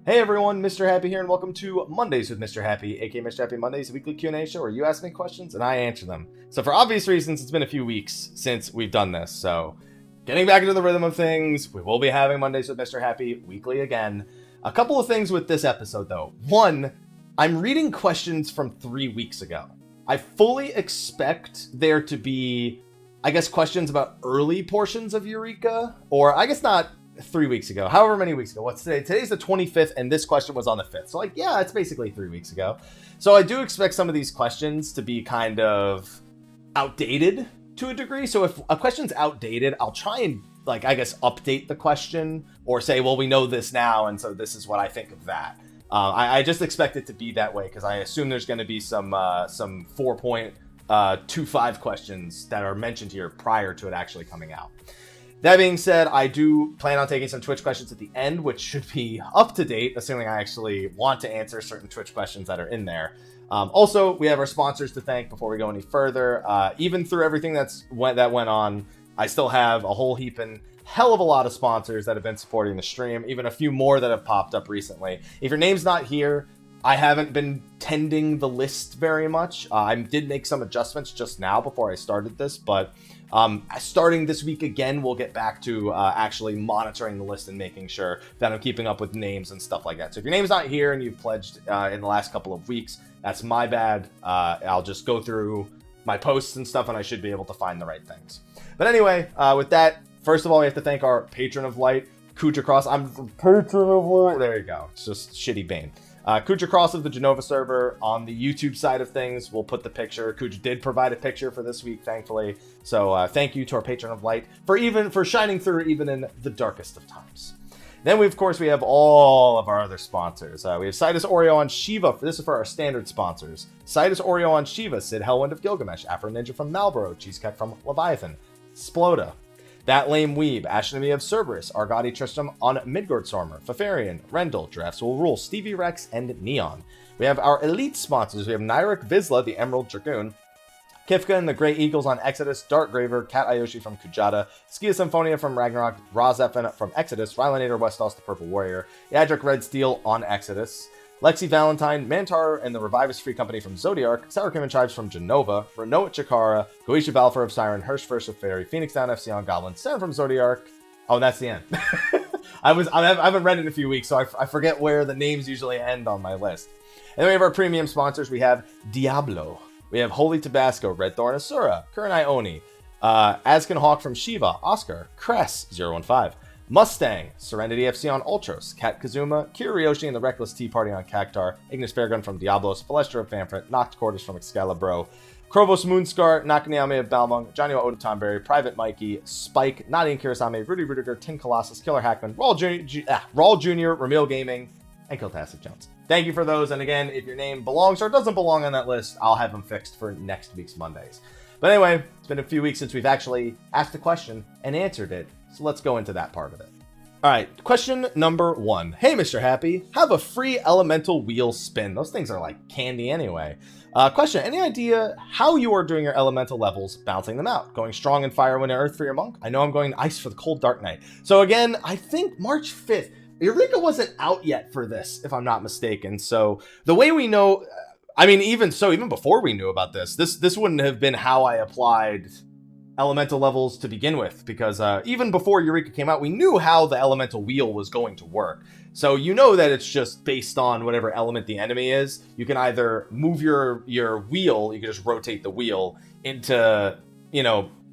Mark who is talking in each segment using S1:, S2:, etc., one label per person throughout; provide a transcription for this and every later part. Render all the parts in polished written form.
S1: Hey everyone, Mr. Happy here, and welcome to Mondays with Mr. Happy, aka Mr. Happy Mondays, a weekly Q&A show where you ask me questions and I answer them. So for obvious reasons, it's been a few weeks since we've done this, so getting back into the rhythm of things, we will be having Mondays with Mr. Happy weekly again. A couple of things with this episode though. One, I'm reading questions from 3 weeks ago. I fully expect there to be, questions about early portions of Eureka, or I guess not 3 weeks ago, however many weeks ago. What's today? Today's the 25th, and this question was on the 5th. So, it's basically 3 weeks ago. So I do expect some of these questions to be kind of outdated to a degree. So if a question's outdated, I'll try and, update the question or say, well, we know this now, and so this is what I think of that. I just expect it to be that way because I assume there's going to be some 4.25 questions that are mentioned here prior to it actually coming out. That being said, I do plan on taking some Twitch questions at the end, which should be up to date, assuming I actually want to answer certain Twitch questions that are in there. Also, we have our sponsors to thank before we go any further. Even through everything that went on, I still have a whole heap and hell of a lot of sponsors that have been supporting the stream, even a few more that have popped up recently. If your name's not here, I haven't been tending the list very much. I did make some adjustments just now before I started this, but starting this week again, we'll get back to actually monitoring the list and making sure that I'm keeping up with names and stuff like that. So if your name's not here and you've pledged in the last couple of weeks, that's my bad. I'll just go through my posts and stuff and I should be able to find the right things. But anyway, with that, first of all, we have to thank our patron of light, Khuja Cross. I'm the patron of light. There you go. It's just shitty Bane. Khuja Cross of the Jenova server on the YouTube side of things. We'll put the picture. Khuja did provide a picture for this week, thankfully. So thank you to our patron of light for shining through even in the darkest of times. Then we have all of our other sponsors. We have Sidus Oreo on Shiva. This is for our standard sponsors. Sidus Oreo on Shiva, Syd Hellwind of Gilgamesh, Afro Ninja from Marlboro, Cheesecake from Leviathan, Sploda, That Lame Weeb, Ashen Emiya of Cerberus, Argoti Tristam on Midgardsormr, Fafarian, Rendil, Giraffeswillrule, Stevie-Rex, and Neon. We have our elite sponsors. We have Nyrek Vizsla, the Emerald Dragoon, Kifka and the Grey Eagles on Exodus, Darkgraver, Cat Ayoshi from Khuja, Skia Symphonia from Ragnarok, Rah Xephon from Exodus, Rynoet Westos the Purple Warrior, Yadrik Red Steel on Exodus, Lexxie Valentine, Mantaru and the Rivivus Free Company from Zodiark, Sour Cream and Chives from Jenova, Rynoet Chikara, Goetia Balfour of Siren, Hirsch First of Fairy, Phoenix Down FC on Goblin, Sam from Zodiark. Oh, and that's the end. I haven't read it in a few weeks, so I forget where the names usually end on my list. And then we have our premium sponsors. We have Diablo. We have Holy Tabasco, Red Thorn Asura, Kurenai Oni, Askin Hawk from Shiva, Oscar, Cress015, Mustang, Serenity FC on Ultros, Kat Kazuma, Kiryoshi and the Reckless Tea Party on Cactar, Ignis Fairgun from Diablos, Velestra of Famfrit, Noct Cordis from Excalibur, Krovos Moonscar, Nakaniame of Balmung, Johnny Oda Tomberry, Private Mikey, Spike, Nadi and Kirasame, Rudy Rudiger, Tin Colossus, Killer Hackman, Raul Jr, Ramil Gaming, and Kiltastic Jones. Thank you for those, and again, if your name belongs or doesn't belong on that list, I'll have them fixed for next week's Mondays. But anyway, it's been a few weeks since we've actually asked the question and answered it, so let's go into that part of it. Alright, question number 1. Hey Mr. Happy, have a free elemental wheel spin. Those things are like candy anyway. Question, any idea how you are doing your elemental levels, balancing them out? Going strong in fire, wind, and earth for your monk? I know I'm going ice for the cold dark night. So again, I think March 5th, Eureka wasn't out yet for this, if I'm not mistaken. So the way we know, even before we knew about this wouldn't have been how I applied elemental levels to begin with, because even before Eureka came out, we knew how the elemental wheel was going to work. So you know that it's just based on whatever element the enemy is. You can either move your wheel, you can just rotate the wheel into,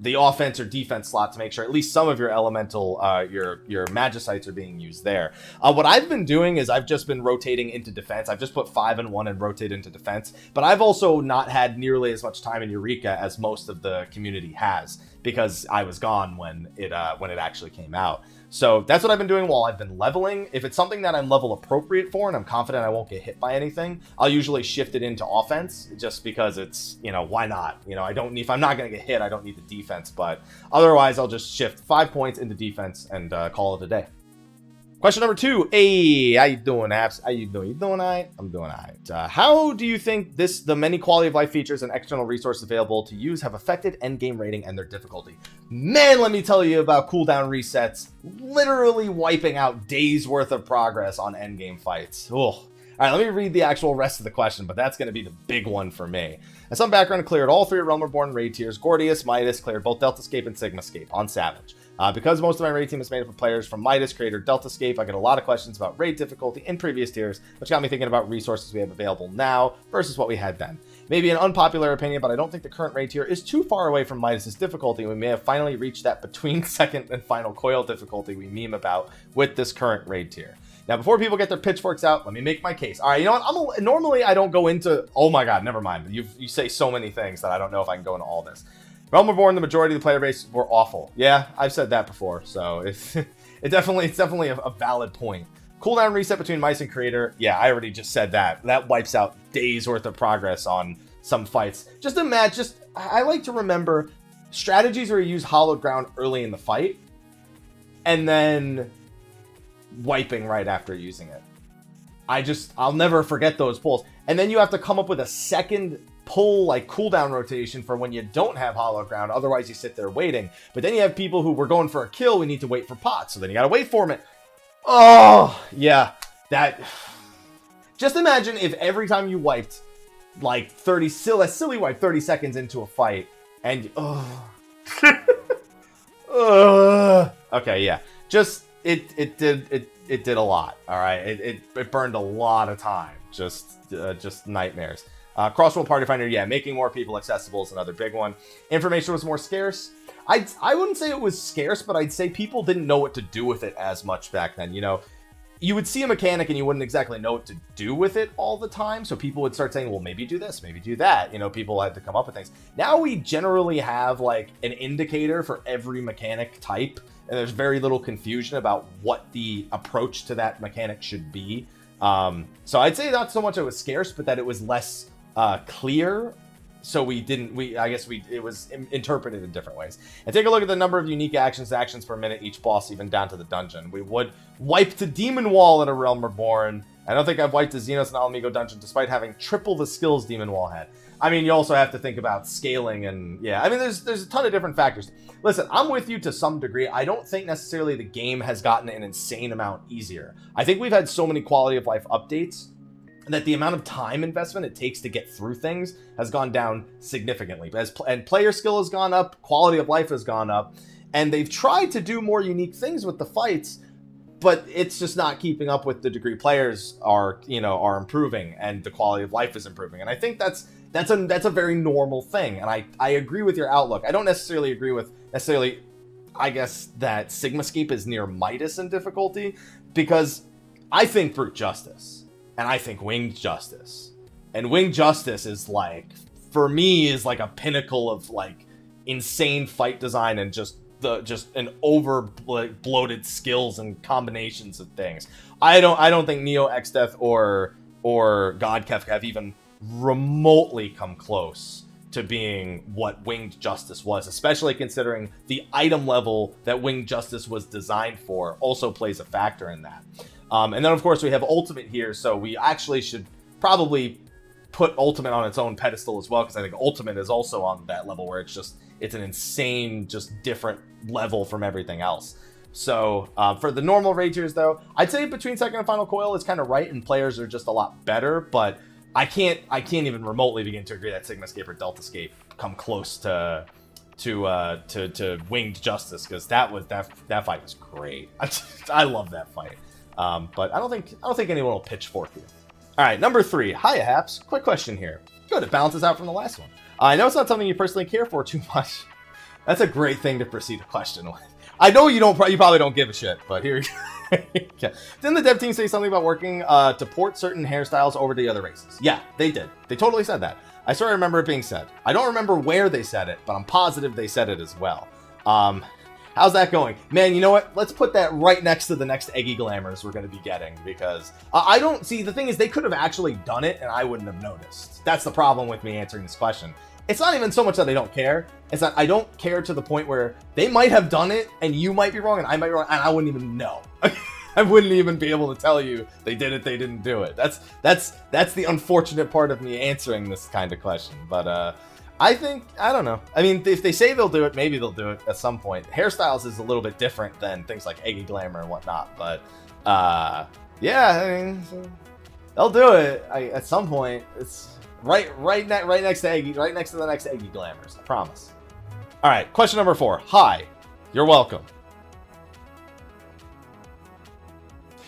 S1: the offense or defense slot to make sure at least some of your elemental, your magicites are being used there. What I've been doing is I've just been rotating into defense. I've just put 5 and 1 and rotate into defense, but I've also not had nearly as much time in Eureka as most of the community has because I was gone when it actually came out. So that's what I've been doing while I've been leveling. If it's something that I'm level appropriate for and I'm confident I won't get hit by anything, I'll usually shift it into offense just because it's, why not? If I'm not going to get hit, I don't need the defense, but otherwise I'll just shift 5 points into defense and call it a day. Question number 2. Hey, how you doing, Apps? How you doing? You doing all right? I'm doing all right. How do you think the many quality of life features and external resources available to use have affected endgame rating and their difficulty? Man, let me tell you about cooldown resets literally wiping out days worth of progress on endgame fights. Ugh. All right, let me read the actual rest of the question, but that's going to be the big one for me. As some background, cleared all 3 Realm Reborn raid tiers. Gordius, Midas, cleared both Deltascape and Sigmascape on Savage. Because most of my raid team is made up of players from Midas, Creator, Deltascape, I get a lot of questions about raid difficulty in previous tiers, which got me thinking about resources we have available now versus what we had then. Maybe an unpopular opinion, but I don't think the current raid tier is too far away from Midas' difficulty. We may have finally reached that between second and final coil difficulty we meme about with this current raid tier. Now, before people get their pitchforks out, let me make my case. All right, you know what? Normally, I don't go into... Oh my god, never mind. You say so many things that I don't know if I can go into all this. Realm Reborn, the majority of the player base were awful. Yeah, I've said that before, so it's definitely a valid point. Cooldown reset between Mice and Creator. Yeah, I already just said that. That wipes out days worth of progress on some fights. Just imagine... I like to remember strategies where you use Hallowed Ground early in the fight, and then wiping right after using it. I'll never forget those pulls. And then you have to come up with a second pull, like cooldown rotation for when you don't have hollow ground. Otherwise you sit there waiting. But then you have people who were going for a kill. We need to wait for pots. So then you got to wait for them. Oh yeah. That just imagine if every time you wiped like a silly wipe 30 seconds into a fight and okay. Yeah. Just, it did a lot. All right, it burned a lot of time. Just nightmares. Crossroll Party Finder, yeah, making more people accessible is another big one. Information was more scarce. I wouldn't say it was scarce, but I'd say people didn't know what to do with it as much back then. You know, you would see a mechanic and you wouldn't exactly know what to do with it all the time. So people would start saying, well, maybe do this, maybe do that. You know, people had to come up with things. Now we generally have like an indicator for every mechanic type, and there's very little confusion about what the approach to that mechanic should be. So I'd say not so much it was scarce, but that it was less clear. So it was interpreted in different ways. And take a look at the number of unique actions per minute each boss, even down to the dungeon. We would wipe to Demon Wall in a Realm Reborn. I don't think I've wiped to Xenos and Alamigo dungeon despite having triple the skills Demon Wall had. I mean, you also have to think about scaling and yeah, I mean, there's a ton of different factors. Listen, I'm with you to some degree. I don't think necessarily the game has gotten an insane amount easier. I think we've had so many quality of life updates that the amount of time investment it takes to get through things has gone down significantly. And player skill has gone up, quality of life has gone up, and they've tried to do more unique things with the fights, but it's just not keeping up with the degree players are improving and the quality of life is improving. And I think that's a very normal thing. And I agree with your outlook. I don't necessarily agree with I guess that Sigmascape is near Midas in difficulty, because I think Brute Justice and I think Winged Justice, and Winged Justice is like, for me, is like a pinnacle of like insane fight design and just an over bloated skills and combinations of things. I don't think Neo X-Death or God Kefka have even remotely come close to being what Winged Justice was, especially considering the item level that Winged Justice was designed for also plays a factor in that. And then of course we have Ultimate here, so we actually should probably put Ultimate on its own pedestal as well, because I think Ultimate is also on that level where it's an insane, just different level from everything else. So for the normal raid tiers though, I'd say between second and final coil is kind of right, and players are just a lot better, but I can't even remotely begin to agree that Sigmascape or Deltascape come close to Winged Justice, because that fight was great. I love that fight. But I don't think anyone will pitchfork you. All right, number 3. Hiya, Haps. Quick question here. Good, it balances out from the last one. I know it's not something you personally care for too much. That's a great thing to proceed a question with. I know you probably don't give a shit, but here you go. Didn't the dev team say something about working to port certain hairstyles over to the other races? Yeah, they did. They totally said that. I swear I remember it being said. I don't remember where they said it, but I'm positive they said it as well. How's that going? Man, you know what? Let's put that right next to the next Eggy Glamours we're going to be getting, because I don't see, the thing is, they could have actually done it and I wouldn't have noticed. That's the problem with me answering this question. It's not even so much that I don't care. It's that I don't care to the point where they might have done it and you might be wrong and I might be wrong and I wouldn't even know. I wouldn't even be able to tell you they did it, they didn't do it. That's the unfortunate part of me answering this kind of question. But I don't know. I mean, if they say they'll do it, maybe they'll do it at some point. Hairstyles is a little bit different than things like Eggy Glamour and whatnot. But yeah, I mean, they'll do it at some point. It's right next to Eggy, right next to the next Eggy Glamours. I promise. All right, question number 4. Hi, you're welcome.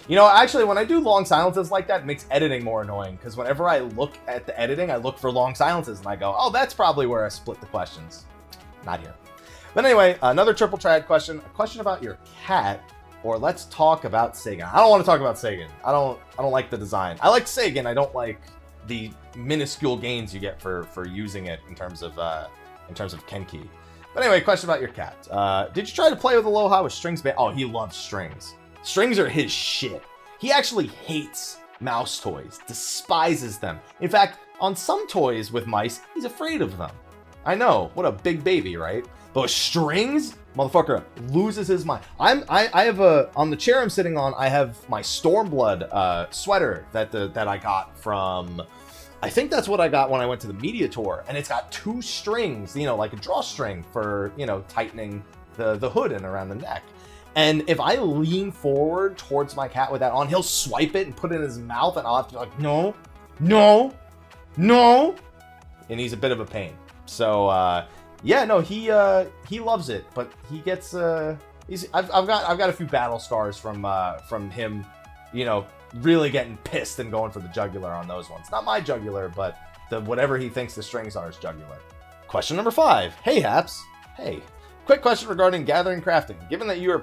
S1: You know, actually, when I do long silences like that, it makes editing more annoying, because whenever I look at the editing, I look for long silences, and I go, oh, that's probably where I split the questions. Not here. But anyway, another triple triad question. A question about your cat, or let's talk about Sagan. I don't want to talk about Sagan. I don't like the design. I like Sagan. I don't like the minuscule gains you get for using it in terms of Kenki. But anyway, question about your cat. Did you try to play with Aloha with strings? Oh, he loves strings. Strings are his shit. He actually hates mouse toys, despises them. In fact, on some toys with mice, he's afraid of them. I know, what a big baby, right? But with strings, motherfucker loses his mind. I have on the chair I'm sitting on, I have my Stormblood sweater that I got from, I think that's what I got when I went to the media tour, and it's got 2 strings, you know, like a drawstring for, you know, tightening the hood and around the neck. And if I lean forward towards my cat with that on, he'll swipe it and put it in his mouth, and I'll have to be like, no, no, no. And he's a bit of a pain. So, yeah, no, he loves it, but he gets, I've got a few battle scars from him, you know, really getting pissed and going for the jugular on those ones. Not my jugular, but whatever he thinks the strings are is jugular. Question number 5. Hey, Haps. Hey. Quick question regarding gathering crafting. Given that you have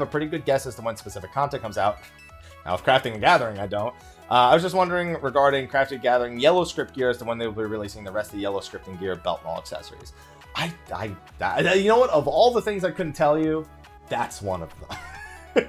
S1: a pretty good guess as to when specific content comes out, now with crafting and gathering, I don't. I was just wondering regarding crafting gathering yellow script gear as to when they will be releasing the rest of the yellow scripting gear, belt, and all accessories. You know what? Of all the things I couldn't tell you, that's one of them.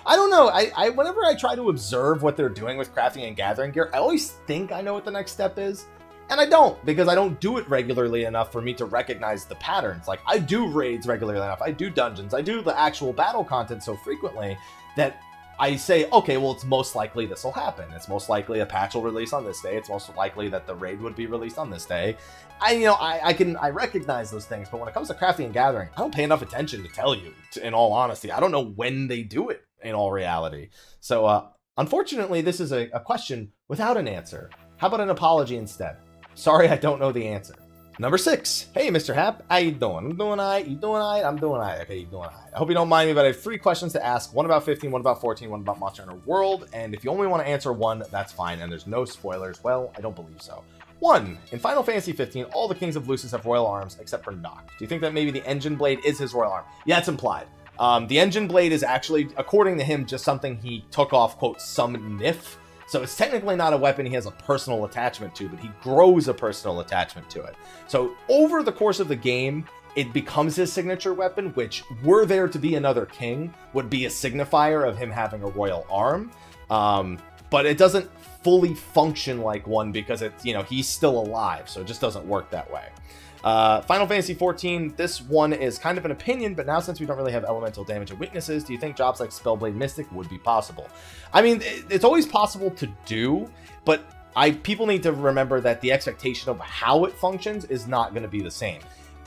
S1: I don't know. Whenever I try to observe what they're doing with crafting and gathering gear, I always think I know what the next step is. And I don't, because I don't do it regularly enough for me to recognize the patterns. Like, I do raids regularly enough, I do dungeons, I do the actual battle content so frequently that I say, okay, well, it's most likely this will happen. It's most likely a patch will release on this day. It's most likely that the raid would be released on this day. I recognize those things, but when it comes to crafting and gathering, I don't pay enough attention to tell you, in all honesty. I don't know when they do it, in all reality. So, unfortunately, this is a question without an answer. How about an apology instead? Sorry, I don't know the answer. Number 6. Hey, Mr. Hap. How you doing? I'm doing all right. You doing all right? I'm doing all right. Okay, you doing all right. I hope you don't mind me, but I have 3 questions to ask. One about 15, one about 14, one about Monster Hunter World. And if you only want to answer one, that's fine. And there's no spoilers. Well, I don't believe so. 1. In Final Fantasy 15, all the Kings of Lucis have royal arms except for Noct. Do you think that maybe the Engine Blade is his royal arm? Yeah, it's implied. The Engine Blade is actually, according to him, just something he took off, quote, some Nif. So it's technically not a weapon he has a personal attachment to, but he grows a personal attachment to it. So over the course of the game, it becomes his signature weapon, which, were there to be another king, would be a signifier of him having a royal arm. But it doesn't fully function like one because it's, you know, he's still alive, so it just doesn't work that way. Final Fantasy XIV, this one is kind of an opinion, but now since we don't really have elemental damage and weaknesses, do you think jobs like Spellblade Mystic would be possible? I mean, it's always possible to do, but people need to remember that the expectation of how it functions is not going to be the same.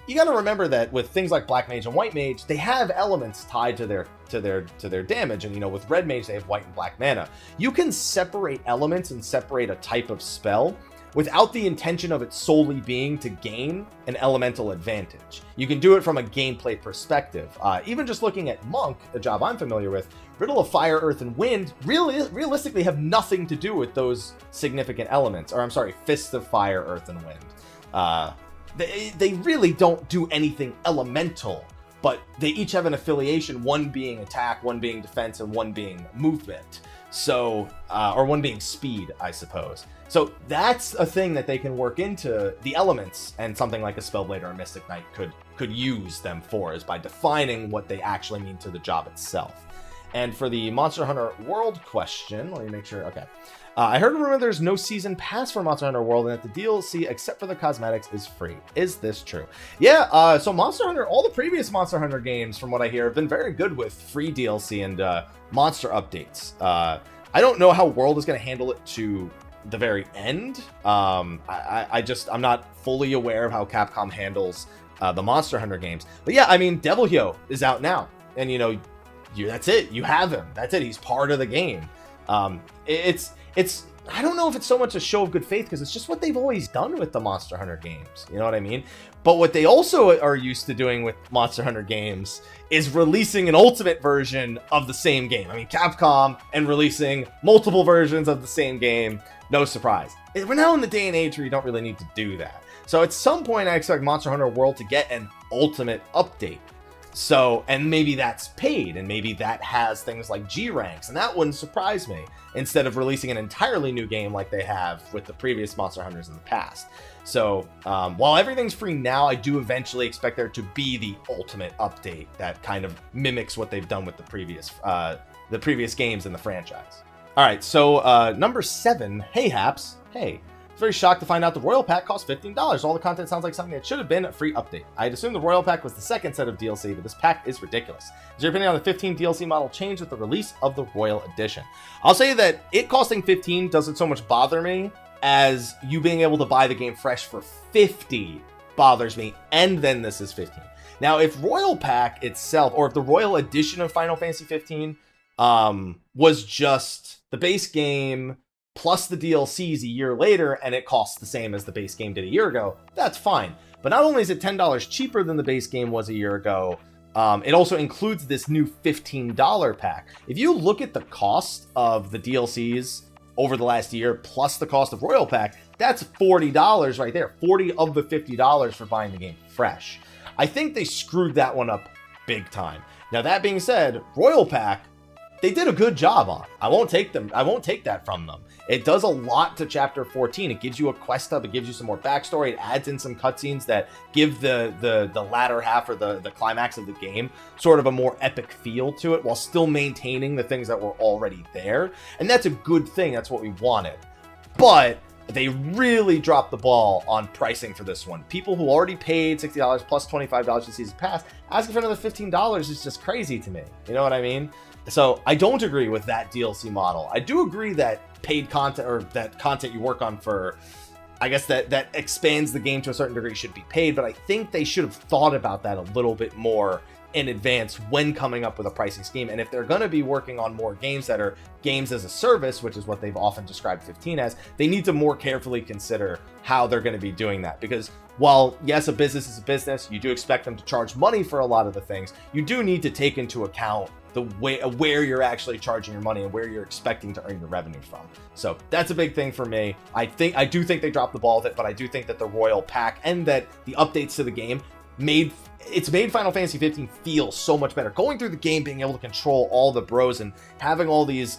S1: You got to remember that with things like Black Mage and White Mage, they have elements tied to their damage, and you know, with Red Mage they have white and black mana. You can separate elements and separate a type of spell without the intention of it solely being to gain an elemental advantage. You can do it from a gameplay perspective. Even just looking at Monk, a job I'm familiar with, Riddle of Fire, Earth, and Wind realistically have nothing to do with those significant elements. Or I'm sorry, Fists of Fire, Earth, and Wind. They really don't do anything elemental, but they each have an affiliation, one being attack, one being defense, and one being movement. So, or one being speed, I suppose. So that's a thing that they can work into the elements, and something like a Spellblade or a Mystic Knight could use them for, is by defining what they actually mean to the job itself. And for the Monster Hunter World question, let me make sure, okay. I heard a rumor there's no season pass for Monster Hunter World and that the DLC, except for the cosmetics, is free. Is this true? Yeah, so Monster Hunter, all the previous Monster Hunter games, from what I hear, have been very good with free DLC and monster updates. I don't know how World is going to handle it to the very end. I'm not fully aware of how Capcom handles the Monster Hunter games. But yeah, I mean, Devil Hyo is out now. And, you know, that's it. You have him. That's it. He's part of the game. It's I don't know if it's so much a show of good faith because it's just what they've always done with the Monster Hunter games. You know what I mean? But what they also are used to doing with Monster Hunter games is releasing an ultimate version of the same game. I mean, Capcom and releasing multiple versions of the same game, no surprise. We're now in the day and age where you don't really need to do that. So at some point, I expect Monster Hunter World to get an ultimate update. So, and maybe that's paid, and maybe that has things like G ranks, and that wouldn't surprise me, instead of releasing an entirely new game like they have with the previous Monster Hunters in the past. So, while everything's free now, I do eventually expect there to be the ultimate update that kind of mimics what they've done with the previous games in the franchise. All right, so number 7, hey Haps, hey. Very shocked to find out the Royal Pack costs $15. All the content sounds like something that should have been a free update. I'd assumed the Royal Pack was the second set of DLC, but this pack is ridiculous. Is your opinion on the 15 DLC model changed with the release of the Royal Edition? I'll say that it costing 15 doesn't so much bother me as you being able to buy the game fresh for 50 bothers me, and then this is 15. Now, if Royal Pack itself, or if the Royal Edition of Final Fantasy 15 was just the base game plus the DLCs a year later, and it costs the same as the base game did a year ago, that's fine. But not only is it $10 cheaper than the base game was a year ago, it also includes this new $15 pack. If you look at the cost of the DLCs over the last year, plus the cost of Royal Pack, that's $40 right there. 40 of the $50 for buying the game fresh. I think they screwed that one up big time. Now, that being said, Royal Pack, they did a good job on. I won't take that from them. It does a lot to Chapter 14. It gives you a quest hub. It gives you some more backstory. It adds in some cutscenes that give the latter half or the climax of the game sort of a more epic feel to it while still maintaining the things that were already there. And that's a good thing. That's what we wanted. But they really dropped the ball on pricing for this one. People who already paid $60 plus $25 to Season Pass, asking for another $15 is just crazy to me. You know what I mean? So I don't agree with that DLC model. I do agree that paid content, or that content you work on for, I guess that expands the game to a certain degree, should be paid, but I think they should have thought about that a little bit more in advance when coming up with a pricing scheme. And if they're going to be working on more games that are games as a service, which is what they've often described 15 as, they need to more carefully consider how they're going to be doing that. Because while, yes, a business is a business, you do expect them to charge money for a lot of the things, you do need to take into account the way where you're actually charging your money and where you're expecting to earn your revenue from. So that's a big thing for me. I do think they dropped the ball with it, but I do think that the Royal Pack and that the updates to the game made Final Fantasy 15 feel so much better. Going through the game, being able to control all the bros and having all these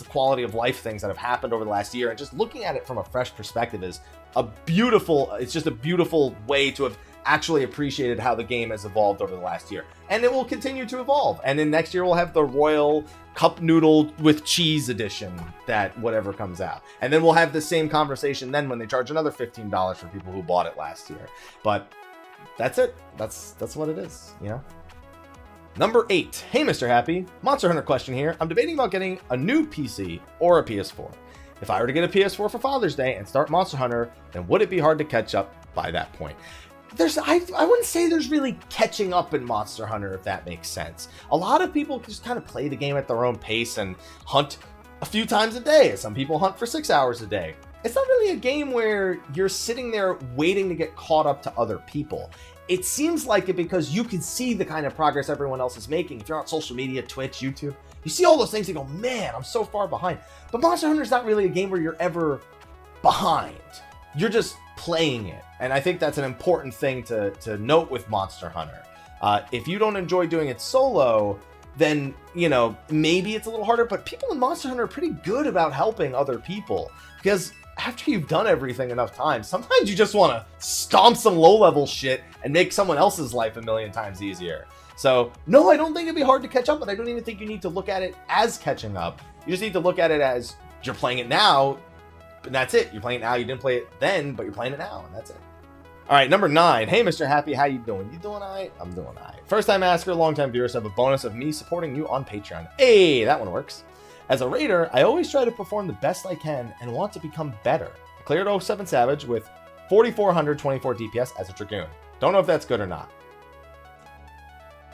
S1: quality of life things that have happened over the last year, and just looking at it from a fresh perspective is it's just a beautiful way to have actually appreciated how the game has evolved over the last year. And it will continue to evolve. And then next year we'll have the Royal Cup Noodle with Cheese edition, that whatever comes out. And then we'll have the same conversation then when they charge another $15 for people who bought it last year. But that's it. That's what it is, you know? Number 8. Hey, Mr. Happy. Monster Hunter question here. I'm debating about getting a new PC or a PS4. If I were to get a PS4 for Father's Day and start Monster Hunter, then would it be hard to catch up by that point? I wouldn't say there's really catching up in Monster Hunter, if that makes sense. A lot of people just kind of play the game at their own pace and hunt a few times a day. Some people hunt for 6 hours a day. It's not really a game where you're sitting there waiting to get caught up to other people. It seems like it because you can see the kind of progress everyone else is making. If you're on social media, Twitch, YouTube, you see all those things and go, man, I'm so far behind. But Monster Hunter is not really a game where you're ever behind. You're just playing it. And I think that's an important thing to note with Monster Hunter. If you don't enjoy doing it solo, then, you know, maybe it's a little harder, but people in Monster Hunter are pretty good about helping other people, because after you've done everything enough times, sometimes you just want to stomp some low-level shit and make someone else's life a million times easier. So, no, I don't think it'd be hard to catch up, but I don't even think you need to look at it as catching up. You just need to look at it as you're playing it now, And that's it. You're playing it now. You didn't play it then, but you're playing it now, and that's it. All right, number 9. Hey, Mr. Happy, how you doing? You doing all right? I'm doing all right. First-time asker, long-time viewers have a bonus of me supporting you on Patreon. Hey, that one works. As a raider, I always try to perform the best I can and want to become better. I cleared 07 Savage with 4,424 DPS as a Dragoon. Don't know if that's good or not.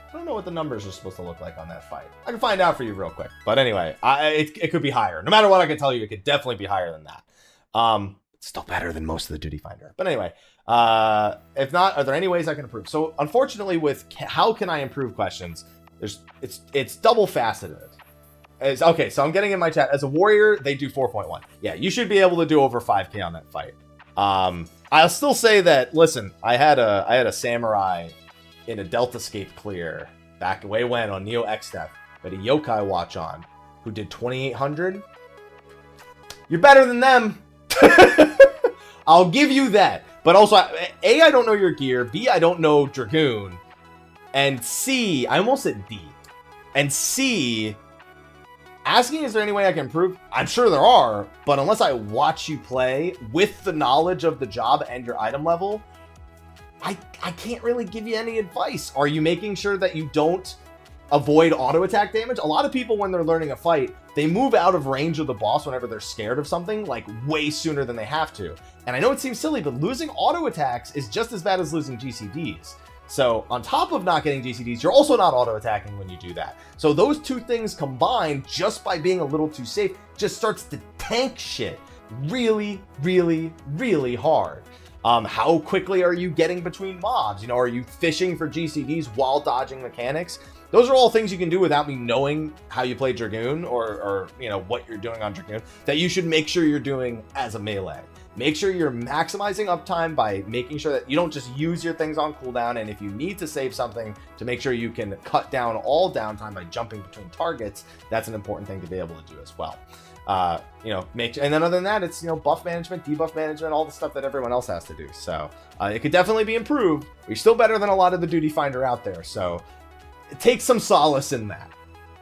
S1: I don't know what the numbers are supposed to look like on that fight. I can find out for you real quick. But anyway, it could be higher. No matter what I can tell you, it could definitely be higher than that. It's still better than most of the Duty Finder. But anyway, if not, are there any ways I can improve? So unfortunately, with how can I improve questions, it's double faceted. Okay, so I'm getting in my chat. As a warrior, they do 4.1. Yeah, you should be able to do over 5k on that fight. I'll still say that, listen, I had a samurai in a Deltascape clear back way when on Neo X-Step, but a yokai watch on who did 2,800. You're better than them. I'll give you that. But also, A, I don't know your gear. B, I don't know Dragoon. And C, I almost said D. And C, asking is there any way I can improve? I'm sure there are, but unless I watch you play with the knowledge of the job and your item level, I can't really give you any advice. Are you making sure that you don't avoid auto attack damage? A lot of people, when they're learning a fight, they move out of range of the boss whenever they're scared of something, like way sooner than they have to. And I know it seems silly, but losing auto attacks is just as bad as losing GCDs. So on top of not getting GCDs, you're also not auto attacking when you do that. So those two things combined, just by being a little too safe, just starts to tank shit really, really, really hard. How quickly are you getting between mobs? You know, are you fishing for GCDs while dodging mechanics? Those are all things you can do without me knowing how you play Dragoon or you know, what you're doing on Dragoon, that you should make sure you're doing as a melee. Make sure you're maximizing uptime by making sure that you don't just use your things on cooldown, and if you need to save something, to make sure you can cut down all downtime by jumping between targets. That's an important thing to be able to do as well. You know, and then other than that, it's, you know, buff management, debuff management, all the stuff that everyone else has to do. So it could definitely be improved. You're still better than a lot of the Duty Finder out there, so take some solace in that.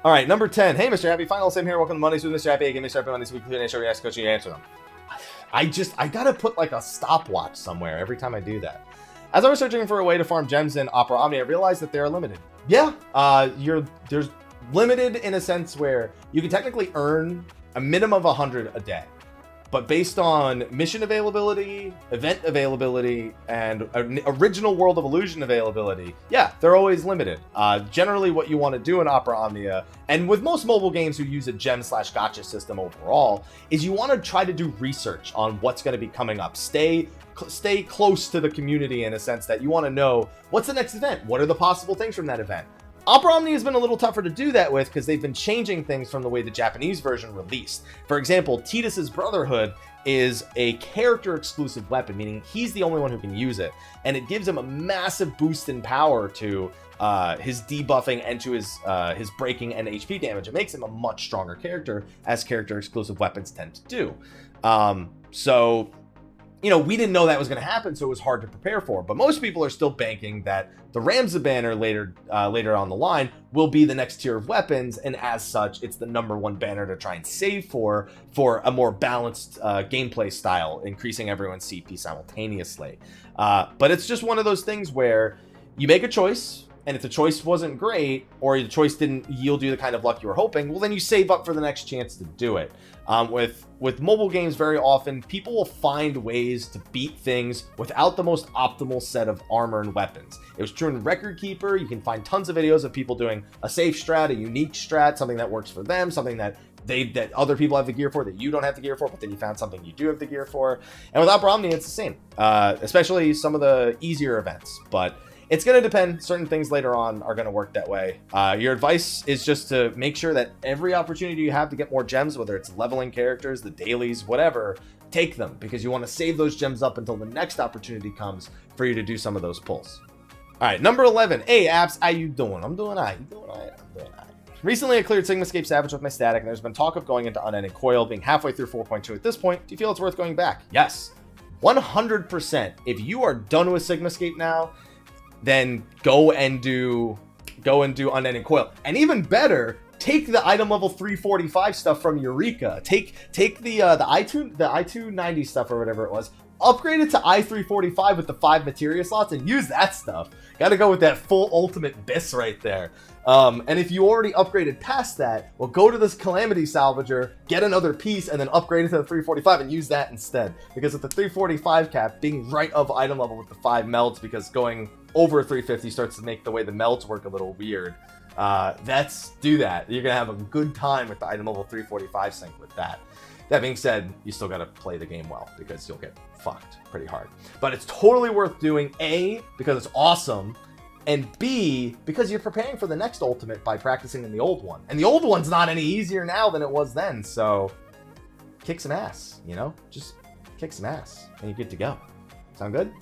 S1: All right, number 10. Hey, Mr. Happy, final sim here. Welcome to Mondays with Mr. Happy. Again, Mr. Happy Mondays weekly and show you ask coaching, you answer them. I gotta put like a stopwatch somewhere every time I do that. As I was searching for a way to farm gems in Opera Omni, I realized that they are limited. Yeah, there's limited in a sense where you can technically earn a minimum of 100 a day, but based on mission availability, event availability, and original World of Illusion availability, yeah, they're always limited. Generally what you want to do in Opera Omnia, and with most mobile games who use a gem/gacha system overall, is you want to try to do research on what's going to be coming up. Stay close to the community in a sense that you want to know what's the next event, what are the possible things from that event. Opera Omni has been a little tougher to do that with because they've been changing things from the way the Japanese version released. For example, Tidus's Brotherhood is a character exclusive weapon, meaning he's the only one who can use it, and it gives him a massive boost in power to his debuffing and to his breaking and HP damage. It makes him a much stronger character, as character exclusive weapons tend to do. So, you know, we didn't know that was going to happen, so it was hard to prepare for. But most people are still banking that the Ramza banner later on the line will be the next tier of weapons, and as such, it's the #1 banner to try and save for a more balanced gameplay style, increasing everyone's CP simultaneously. But it's just one of those things where you make a choice, and if the choice wasn't great, or the choice didn't yield you the kind of luck you were hoping, well, then you save up for the next chance to do it. With mobile games, very often, people will find ways to beat things without the most optimal set of armor and weapons. It was true in Record Keeper. You can find tons of videos of people doing a safe strat, a unique strat, something that works for them, something that other people have the gear for that you don't have the gear for, but then you found something you do have the gear for. And with Opera Omni, it's the same, especially some of the easier events. But it's going to depend. Certain things later on are going to work that way. Your advice is just to make sure that every opportunity you have to get more gems, whether it's leveling characters, the dailies, whatever, take them, because you want to save those gems up until the next opportunity comes for you to do some of those pulls. All right, number 11. Hey, Abs, how you doing? I'm doing all right. You doing all right? I'm doing all right. Recently, I cleared Sigmascape Savage with my static, and there's been talk of going into Unending Coil, being halfway through 4.2 at this point. Do you feel it's worth going back? Yes, 100%. If you are done with Sigmascape now, then go and do Unending Coil. And even better, take the item level 345 stuff from Eureka. Take the I-290 stuff or whatever it was. Upgrade it to I-345 with the 5 materia slots and use that stuff. Gotta go with that full ultimate bis right there. And if you already upgraded past that, well, go to this Calamity Salvager, get another piece, and then upgrade it to the 345 and use that instead. Because with the 345 cap being right of item level with the 5 melts, because going over 350 starts to make the way the melts work a little weird. Do that. You're gonna have a good time with the item level 345 sync with that. That being said, you still gotta play the game well, because you'll get fucked pretty hard. But it's totally worth doing, A, because it's awesome, and B, because you're preparing for the next ultimate by practicing in the old one. And the old one's not any easier now than it was then, so kick some ass, you know? Just kick some ass, and you're good to go. Sound good?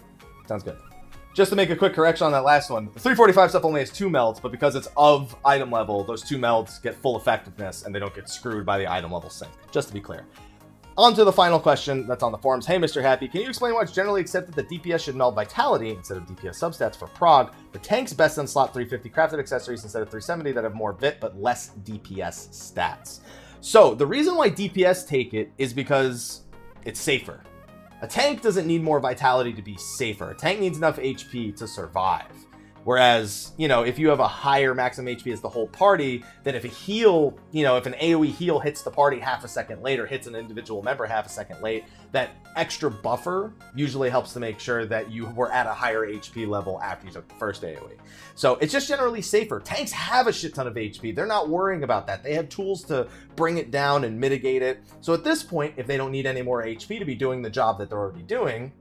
S1: Sounds good. Just to make a quick correction on that last one, the 345 stuff only has 2 melts, but because it's of item level, those 2 melts get full effectiveness, and they don't get screwed by the item level sync, just to be clear. On to the final question that's on the forums. Hey, Mr. Happy, can you explain why it's generally accepted that DPS should meld Vitality instead of DPS substats for Prog, but tanks best on slot 350 crafted accessories instead of 370 that have more VIT but less DPS stats? So, the reason why DPS take it is because it's safer. A tank doesn't need more Vitality to be safer. A tank needs enough HP to survive. Whereas, you know, if you have a higher maximum HP as the whole party, then if a heal, you know, if an AoE heal hits the party half a second late or hits an individual member half a second late, that extra buffer usually helps to make sure that you were at a higher HP level after you took the first AoE. So it's just generally safer. Tanks have a shit ton of HP. They're not worrying about that. They have tools to bring it down and mitigate it. So at this point, if they don't need any more HP to be doing the job that they're already doing,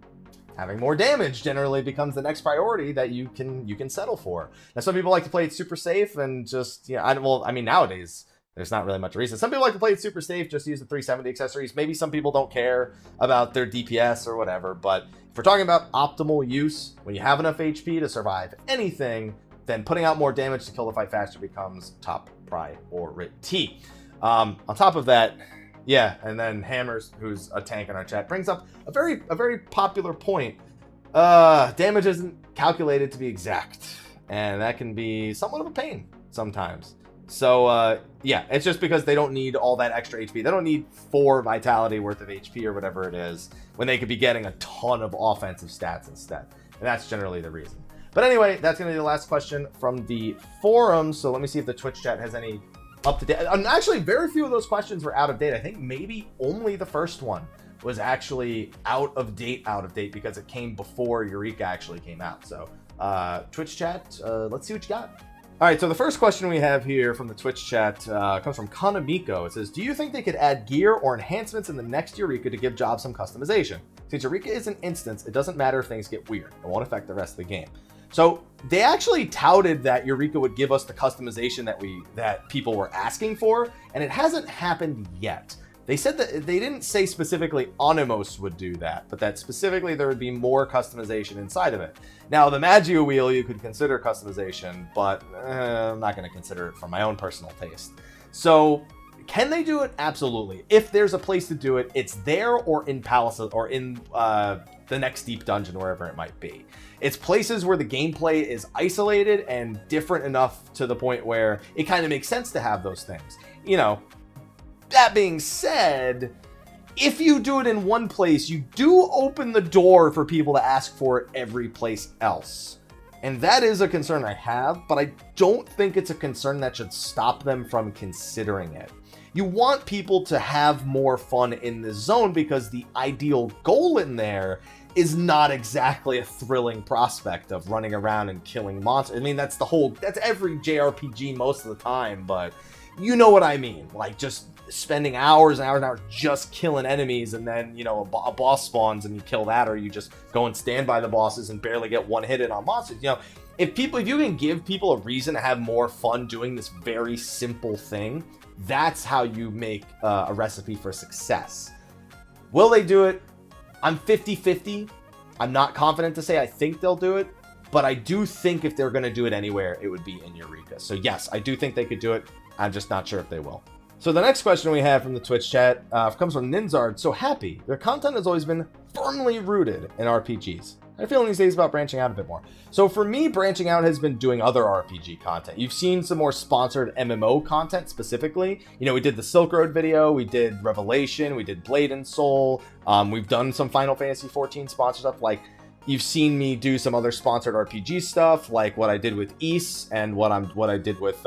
S1: having more damage generally becomes the next priority that you can settle for. Now, some people like to play it super safe and just, you know, I mean, nowadays, there's not really much reason. Some people like to play it super safe, just use the 370 accessories. Maybe some people don't care about their DPS or whatever, but if we're talking about optimal use, when you have enough HP to survive anything, then putting out more damage to kill the fight faster becomes top priority. On top of that, yeah, and then Hammers, who's a tank in our chat, brings up a very popular point. Damage isn't calculated to be exact, and that can be somewhat of a pain sometimes. So, yeah, it's just because they don't need all that extra HP. They don't need 4 Vitality worth of HP or whatever it is, when they could be getting a ton of offensive stats instead. And that's generally the reason. But anyway, that's going to be the last question from the forum. So let me see if the Twitch chat has any up to date. Actually, very few of those questions were out of date. I think maybe only the first one was actually out of date because it came before Eureka actually came out. So Twitch chat, let's see what you got. All right, so the first question we have here from the Twitch chat comes from Kanamiko. It says, do you think they could add gear or enhancements in the next Eureka to give jobs some customization? Since Eureka is an instance, it doesn't matter if things get weird. It won't affect the rest of the game. So they actually touted that Eureka would give us the customization that people were asking for, and it hasn't happened yet. They said that they didn't say specifically Onimos would do that, but that specifically there would be more customization inside of it. Now, the Magia Wheel you could consider customization, but I'm not going to consider it for my own personal taste. So can they do it? Absolutely. If there's a place to do it, it's there or in Palace or in the next deep dungeon, wherever it might be. It's places where the gameplay is isolated and different enough to the point where it kind of makes sense to have those things. You know, that being said, if you do it in one place, you do open the door for people to ask for it every place else. And that is a concern I have, but I don't think it's a concern that should stop them from considering it. You want people to have more fun in this zone because the ideal goal in there is not exactly a thrilling prospect of running around and killing monsters. I mean, that's every JRPG most of the time, but you know what I mean. Like, just spending hours and hours and hours just killing enemies, and then, you know, a boss spawns and you kill that, or you just go and stand by the bosses and barely get one hit in on monsters. You know, if you can give people a reason to have more fun doing this very simple thing, that's how you make a recipe for success. Will they do it? I'm 50-50. I'm not confident to say I think they'll do it, but I do think if they're going to do it anywhere, it would be in Eureka. So yes, I do think they could do it. I'm just not sure if they will. So the next question we have from the Twitch chat comes from Ninzard. So Happy, their content has always been firmly rooted in RPGs. I have a feeling these days about branching out a bit more. So for me, branching out has been doing other RPG content. You've seen some more sponsored MMO content specifically. You know, we did the Silk Road video, we did Revelation, we did Blade and Soul. We've done some Final Fantasy 14 sponsored stuff. Like, you've seen me do some other sponsored RPG stuff, like what I did with Ys and what I did with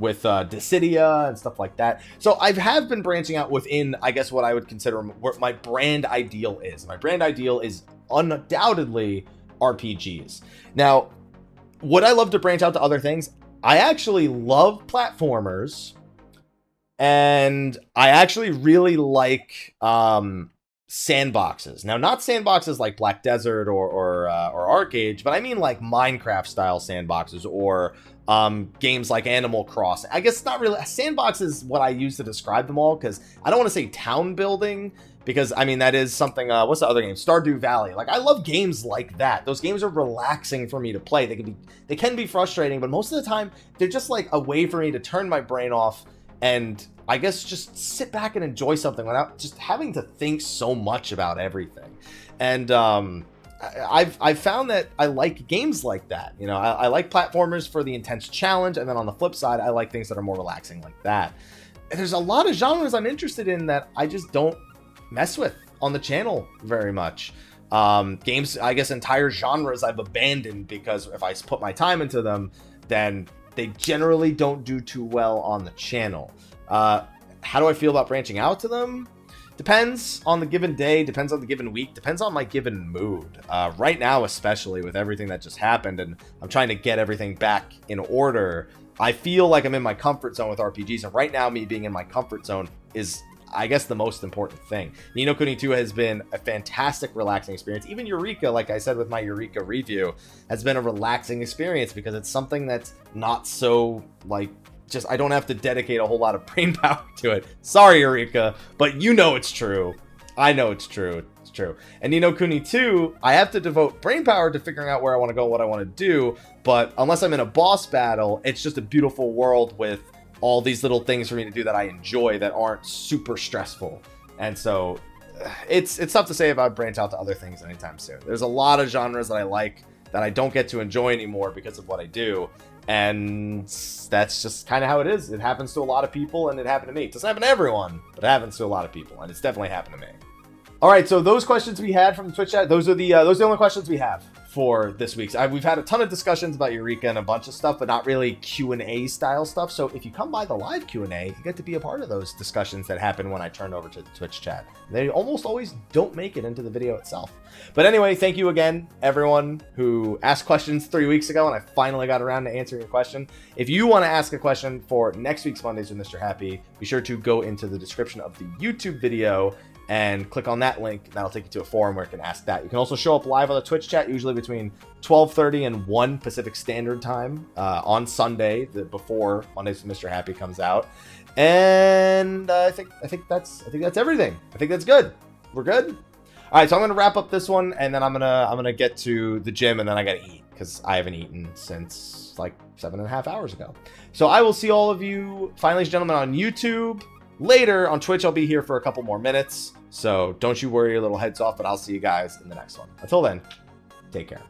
S1: Dissidia and stuff like that. So I have been branching out within, I guess, what I would consider what my brand ideal is. My brand ideal is undoubtedly RPGs. Now, would I love to branch out to other things? I actually love platformers, and I actually really like sandboxes. Now, not sandboxes like Black Desert or Arcade, but I mean like Minecraft style sandboxes or games like Animal Crossing. I guess it's not really, a sandbox is what I use to describe them all, because I don't want to say town building, because I mean that is something, what's the other game? Stardew Valley. Like, I love games like that. Those games are relaxing for me to play. They can be frustrating, but most of the time they're just like a way for me to turn my brain off and I guess just sit back and enjoy something without just having to think so much about everything. And I've found that I like games like that. You know, I like platformers for the intense challenge, and then on the flip side, I like things that are more relaxing like that. And there's a lot of genres I'm interested in that I just don't mess with on the channel very much. Games, I guess entire genres I've abandoned because if I put my time into them, then they generally don't do too well on the channel. How do I feel about branching out to them? Depends on the given day, depends on the given week, depends on my given mood. Right now, especially with everything that just happened and I'm trying to get everything back in order, I feel like I'm in my comfort zone with RPGs. And right now, me being in my comfort zone is, I guess, the most important thing. Ni no Kuni 2 has been a fantastic, relaxing experience. Even Eureka, like I said with my Eureka review, has been a relaxing experience because it's something that's not so, like, just, I don't have to dedicate a whole lot of brain power to it. Sorry, Eureka, but you know it's true. I know it's true. It's true. And Ni no Kuni 2, I have to devote brain power to figuring out where I want to go, what I want to do. But unless I'm in a boss battle, it's just a beautiful world with all these little things for me to do that I enjoy that aren't super stressful. And so it's tough to say if I'd branch out to other things anytime soon. There's a lot of genres that I like that I don't get to enjoy anymore because of what I do. And that's just kind of how it is. It happens to a lot of people, and it happened to me. It doesn't happen to everyone, but it happens to a lot of people, and it's definitely happened to me. All right, so those questions we had from the Twitch chat, those are the only questions we have for this week's. We've had a ton of discussions about Eureka and a bunch of stuff, but not really Q&A style stuff. So if you come by the live Q&A, you get to be a part of those discussions that happen when I turn over to the Twitch chat. They almost always don't make it into the video itself. But anyway, thank you again, everyone who asked questions 3 weeks ago, and I finally got around to answering your question. If you want to ask a question for next week's Mondays with Mrhappy, be sure to go into the description of the YouTube video and click on that link. That'll take you to a forum where you can ask that. You can also show up live on the Twitch chat, usually between 12:30 and 1 Pacific Standard Time on Sunday, before Mondays with Mrhappy comes out. And I think that's everything. I think that's good. We're good. All right, so I'm gonna wrap up this one, and then I'm gonna get to the gym, and then I gotta eat because I haven't eaten since like 7.5 hours ago. So I will see all of you, fine ladies and gentlemen, on YouTube. Later on Twitch, I'll be here for a couple more minutes. So don't you worry your little heads off, but I'll see you guys in the next one. Until then, take care.